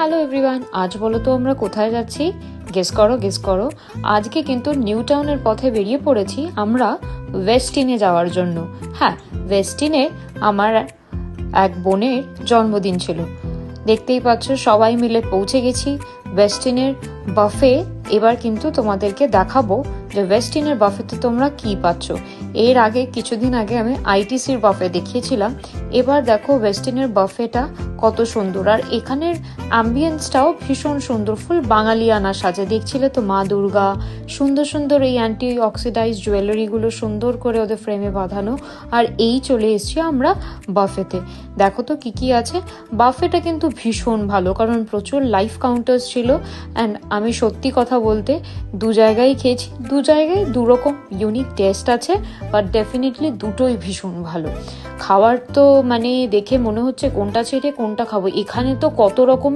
Hello everyone, আজ বলো তো আমরা কোথায় যাচ্ছি? গেস করো। আজকে কিন্তু নিউ টাউনের পথে বেরিয়ে পড়েছি আমরা ওয়েস্টিনে যাওয়ার জন্য। হ্যাঁ, ওয়েস্টিনে আমার এক বোনের জন্মদিন ছিল। দেখতেই পাচ্ছ সবাই মিলে পৌঁছে গেছি ওয়েস্টিনের বাফে। এবার কিন্তু তোমাদেরকে দেখাবো যে ওয়েস্টিনের বাফেতে তোমরা কি পাচ্ছ। এর আগে কিছুদিন আগে আমি আইটিসির বাফে দেখিয়েছিলাম, এবার দেখো ওয়েস্টিনের বাফেটা কত সুন্দর। আর এখানের অ্যাম্বিয়েন্সটাও ভীষণ সুন্দর, ফুল বাঙালিয়ানা সাজে। দেখছিলে তো মা দুর্গা, সুন্দর সুন্দর এই অ্যান্টি অক্সিডাইজ জুয়েলারিগুলো সুন্দর করে ওদের ফ্রেমে বাঁধানো। আর এই চলে এসছি আমরা বাফেতে। দেখো তো কি কি আছে। বাফেটা কিন্তু ভীষণ ভালো, কারণ প্রচুর লাইফ কাউন্টার্স ছিল। অ্যান্ড আমি সত্যি কথা বলতে দু জায়গায় খেয়েছি, দু জায়গায় দুরকম ইউনিক টেস্ট আছে, বাট ডেফিনেটলি দুটোই ভীষণ ভালো। খাওয়ার তো মানে দেখে মনে হচ্ছে কোনটা ছেড়ে কোনটা খাবো। এখানে তো কত রকম